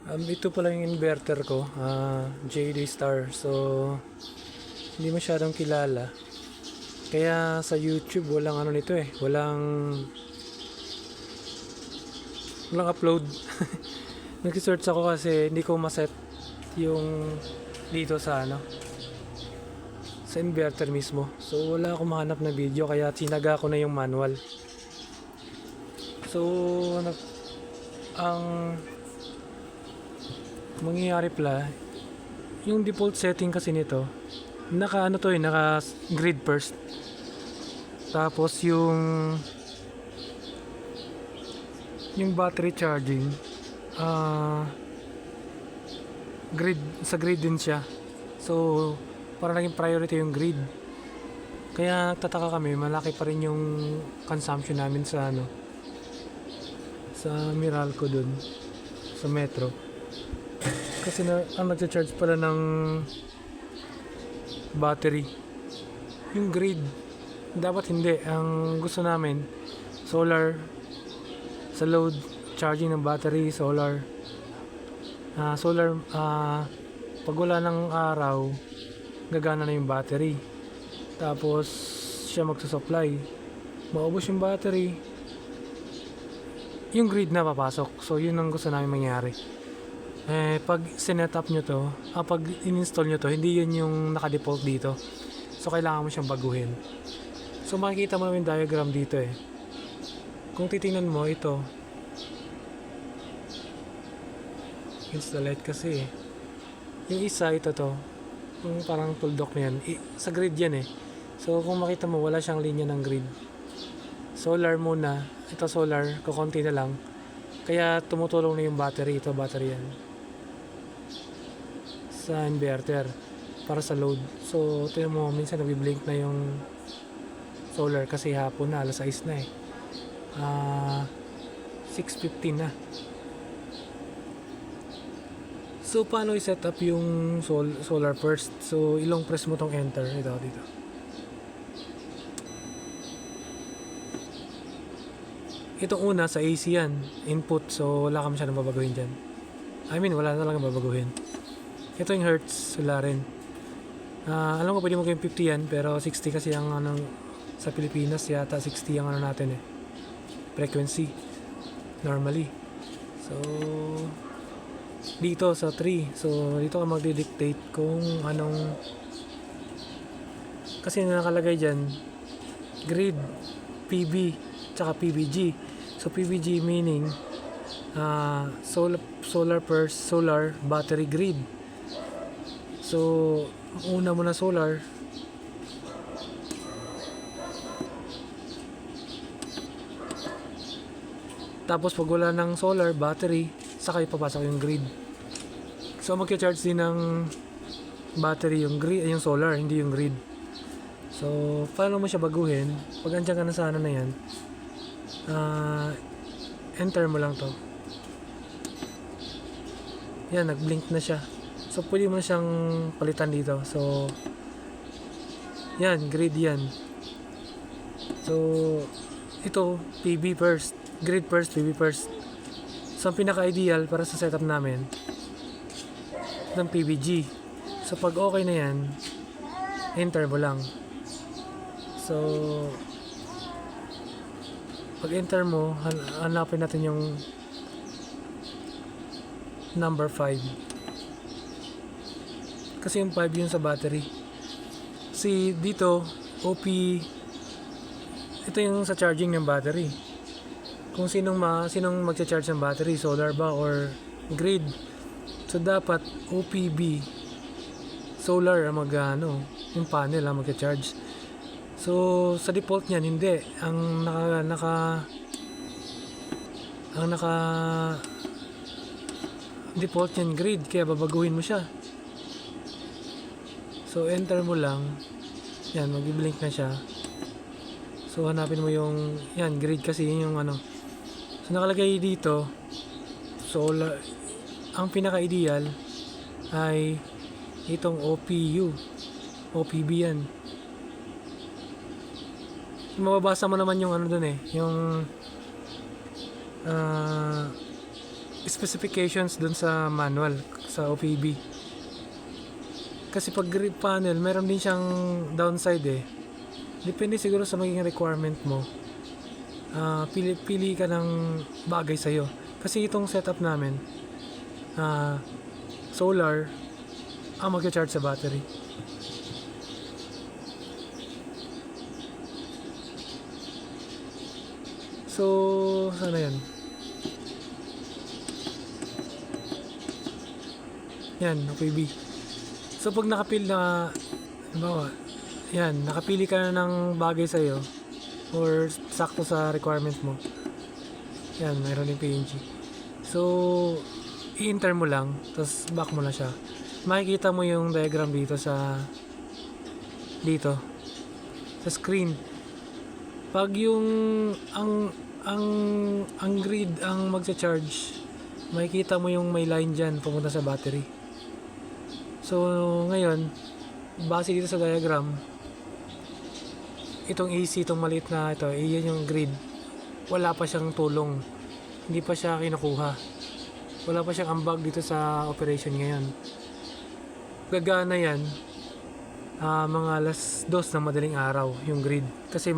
Ito pala yung inverter ko, JD Star. So, hindi masyadong kilala. Kaya sa YouTube walang ano nito eh, walang upload. Nag-search ako kasi hindi ko maset yung dito sa inverter mismo. So, wala akong mahanap na video kaya tinaga ko na yung manual. So, ang mangyayari pala, yung default setting kasi nito, naka grid first. Tapos yung battery charging, grid din siya. So, para naging priority yung grid. Kaya nagtataka kami, malaki pa rin yung consumption namin sa Meralco dun, sa Metro. Kasi ang nagcha-charge pala ng battery, yung grid. Dapat hindi. Ang gusto namin, solar, sa load, charging ng battery, solar. Pag wala ng araw, gagana na yung battery. Tapos, siya magsusupply. Maubos yung battery, yung grid na papasok. So, yun ang gusto namin mangyari. Pag sinet up nyo to, pag in-install nyo to, hindi yun yung naka-default dito. So, kailangan mo siyang baguhin. So, makikita mo naman yung diagram dito eh. Kung titingnan mo, ito. Install light kasi eh. Yung isa, ito to. Yung parang tuldok na yan. Sa grid yan eh. So, kung makita mo, wala siyang linya ng grid. Solar muna. Ito solar, kukunti na lang. Kaya tumutulong na yung battery. Ito battery yan. Sa inverter. Para sa load. So, tingnan mo, minsan nagbi-blink na yung solar kasi hapon na, alas 6 na eh. 6:15 na. So, paano i-set up yung solar first? So, ilong press mo tong enter. Ito, dito. Itong una sa AC yan. Input. So, wala ka masyadong babaguhin dyan. Wala na lang babaguhin. Ito yung hertz. Wala rin. Alam ko pwede mo gawin 50 yan. Pero 60 kasi ang sa Pilipinas yata 60 ang natin eh. Frequency. Normally. So, dito sa 3. So, dito ka magdi-dictate kung anong, kasi nakalagay dyan grid, PB, tsaka PBG. So, PBG meaning solar first, solar battery grid. So, una mo na solar. Tapos pag wala ng solar battery, saka ipapasok yung grid. So magki-charge din ng battery yung solar, hindi yung grid. So paano mo siya baguhin? Pag andyan ka na sa na yan, enter mo lang to. Yan, nag-blink na siya. So pwede mo na siyang palitan dito. So yan, grid yan. So ito, PB first, grid first, PB first. So ang pinaka-ideal para sa setup namin ng PBG. So pag okay na yan, enter mo lang. So pag enter mo, hanapin natin yung number 5. Kasi yung 5 yun sa battery. Si dito, OP, ito yung sa charging ng battery. Kung sinong magcha-charge ng battery, solar ba or grid. So dapat OPB, solar ang yung panel ang magcha-charge. So sa default niyan hindi, ang naka default niyan grid, kaya babaguhin mo siya. So enter mo lang. Yan, mag-blink na siya. So hanapin mo yung yan, grid kasi yun yung So nakalagay dito solar. Ang pinaka-ideal ay itong OPB yan. Mababasa mo naman yung doon eh, yung specifications dun sa manual sa OPB. Kasi pag grid panel, meron din siyang downside eh. Depende siguro sa magiging requirement mo. Pili ka ng bagay sa'yo. Kasi itong setup namin, solar ang mag-charge sa battery. So, sana yan? Yan, OPB. So, pag nakapil na, halimbawa, yan, nakapili ka na ng bagay sa'yo or sakto sa requirement mo. Yan, mayroon yung PNG. So, i-enter mo lang, tapos back mo na siya. Makikita mo yung diagram dito sa screen. Pag yung ang grid ang magcha-charge, makikita mo yung may line dyan pumunta sa battery. So, ngayon, base dito sa diagram, itong AC, itong maliit na ito, iyan yung grid. Wala pa siyang tulong. Hindi pa siya kinukuha. Wala pa siyang ambag dito sa operation ngayon. Gagana yan, mga alas 2 ng madaling araw, yung grid. Kasi